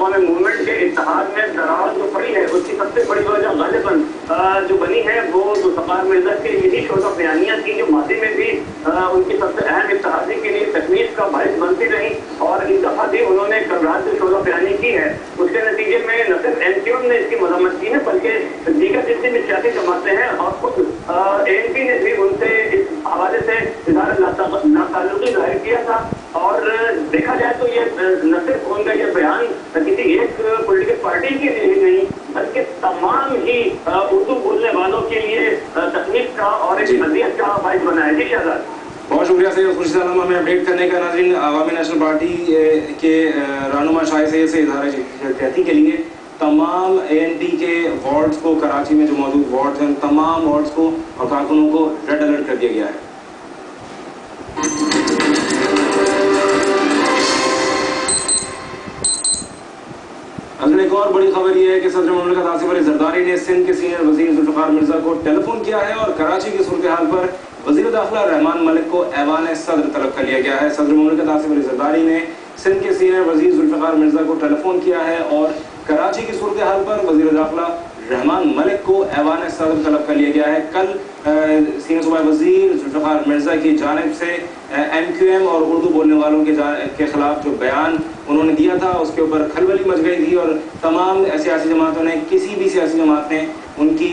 अक़वामी movement के इत्तेहाद में दरार जो पड़ी है उसकी सबसे बड़ी वजह गालिबन जो बनी है वो ज़ुल्फ़िकार मिर्ज़ा के यही शोधा बयानियाँ थी जो माजी में भी उनकी सबसे अहम इत्तेहादी के लिए तकलीफ का बायस बनती रही। और इस दफ़ा भी उन्होंने कल रात जो शोधा बयानी की है उसके नतीजे में न सिर्फ MQM ने इसकी मजम्मत की है बल्कि दीगर जितनी भी सियासी जमातें हैं और खुद ANP ने भी उनसे इस हवाले से नाताल्लुकी जाहिर किया था। और देखा जाए तो ये न सिर्फ उनका ये बयान किसी एक पॉलिटिकल पार्टी के लिए ही नहीं बल्कि तमाम ही उर्दू बोलने वालों के लिए तकलीफ का और एक अजियत का बाइस बना है। जी शहजाद, बहुत शुक्रिया सैयद खुर्शीद आलम हमें अपडेट करने का। नाज़रीन, अवामी नेशनल पार्टी के रहनुमा शाह सैयद से इज़हार यकजहती के लिए तमाम ANP के वार्ड्स को, कराची में जो मौजूद वार्ड्स हैं तमाम वार्ड्स को और कारकुनों को रेड अलर्ट कर दिया गया है। अगली एक और बड़ी खबर यह है कि सदर मुमलिकत आसिफ अली जरदारी ने सिंध के सीनियर वजीर जुल्फ़िकार मिर्ज़ा को टेलीफोन किया है और कराची की सूरत हाल पर वज़ीर दाखिला रहमान मलिक को ऐवान सदर तलब कर लिया गया है। सदर मुमलिकत आसिफ अली जरदारी ने सिंध के सीनियर वजीर जुल्फ़िकार मिर्ज़ा को टेलीफोन किया है और कराची की सूरत हाल पर वज़ीर दाखिला रहमान मलिक को ऐवान सदर तलब कर लिया गया है। कल सीनियर सूबाई वजीर जुल्फ़िकार मिर्ज़ा की जानिब से MQM और उर्दू बोलने वालों के खिलाफ जो बयान उन्होंने दिया था उसके ऊपर खलबली मच गई थी और तमाम सियासी जमातों ने, किसी भी सियासी जमात ने उनकी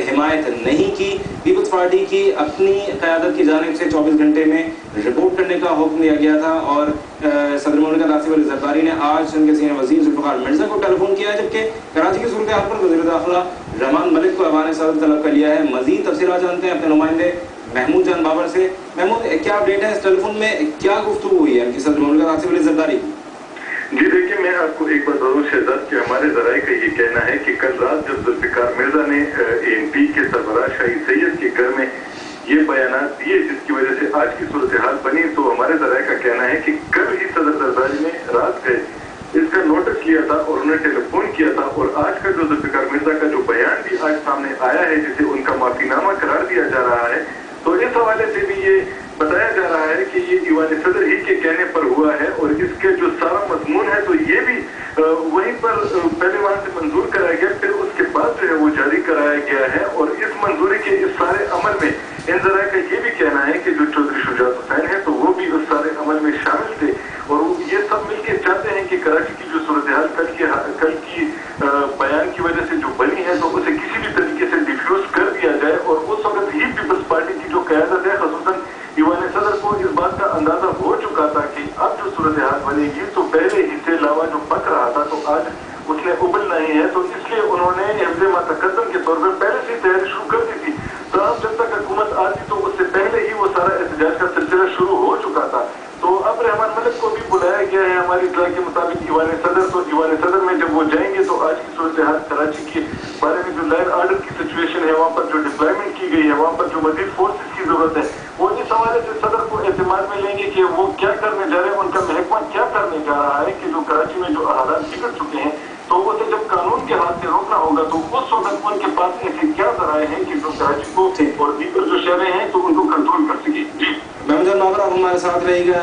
हिमायत नहीं की। पीपल्स पार्टी की अपनी क़यादत की जानिब से 24 घंटे में रिपोर्ट करने का हुक्म दिया गया था और सदर मुमलिकत आसिफ अली जरदारी ने आज सिंध के सीनियर वजीर जुल्फ़िकार मिर्ज़ा को टेलीफोन किया है, जबकि कराची की सूरत हाल पर वज़ीर दाखिला रहमान मलिक को ऐवान सदर तलब कर लिया है। मज़ीद तफसीलात जानते हैं अपने नुमाइंदे महमूद जान बाबर से। महमूद, क्या अपडेट है? इस टेलीफोन में क्या गुफ्तगू हुई है कि सदर मुमलिकत आसिफ अली जरदारी की? जी देखिए, मैं आपको एक बार जरूर शहजाद कि हमारे ज़राए का ये कहना है कि कल रात जब जुल्फ़िकार मिर्ज़ा ने ANP के सरबराह शाही सैयद के घर में ये बयानात दिए जिसकी वजह से आज की सूरत हाल बनी, तो हमारे ज़राए का कहना है कि कल ही सदर जरदारी ने रात गए इसका नोटिस लिया था और उन्हें टेलीफोन किया था। और आज का जो जुल्फ़िकार मिर्ज़ा का जो बयान भी आज सामने आया है जिसे उनका माफीनामा करार दिया जा रहा है, तो इस हवाले से भी ये बताया जा रहा है कि ये ईवान सदर ही के कहने पर हुआ है और इसके जो सारा मजमून है तो ये भी वहीं पर पहले वहां से मंजूर कराया गया, फिर उसके बाद जो है वो जारी कराया गया है। और इस मंजूरी के इस सारे अमल में इन ज़राए का ये भी कहना है कि जो चौधरी शुजात हुसैन है तो वो भी उस सारे अमल में शामिल थे और ये सब मिलकर चाहते हैं कि कराची की जो सूरत हाल कल की बयान की वजह से जो बनी है तो उसे किसी भी तरीके से डिफ्यूज कर दिया जाए। और उस वक्त ही पीपल्स पार्टी की जो क़यादत है ख़ुसूसन ईवान सदर को इस बात का अंदाजा हो चुका था कि अब जो सूरत हाल बनेगी तो पहले ही से लावा जो पक रहा था तो आज उसने उबलना ही है, तो इसलिए उन्होंने हिफ्ज़ मातक़द्दम के तौर पर पहले से तैयारी शुरू कर दी थी। तो अब जब तक हुकूमत आती तो उससे पहले ही वो सारा एहतजाज का सिलसिला शुरू हो चुका था। तो अब रहमान मलिक को भी बुलाया गया है हमारी इत्तला के मुताबिक ईवान सदर। तो ईवान सदर में जब वो जाएंगे तो आज की सूरत हाल कराची के बारे में जो लैंड ऑर्डर की सिचुएशन है, वहाँ पर जो डिप्लॉयमेंट की गई है, वहाँ पर जो मज़ीद फोर्सेस की जरूरत है, वो इस हवाले से सदर को एतमाद में लेंगे कि वो क्या करने जा रहे हैं, उनका महकमा क्या करने जा रहा है कि जो कराची में जो हालात बिगड़ चुके हैं तो उसे जब कानून के हाथ से रोकना होगा तो उस वक्त उनके पास ऐसे क्या ज़राए हैं कि जो कराची को और दीगर जो शहरें हैं तो उनको कंट्रोल कर सके। जी महमूद जान बाबर, आप हमारे साथ रहेगा।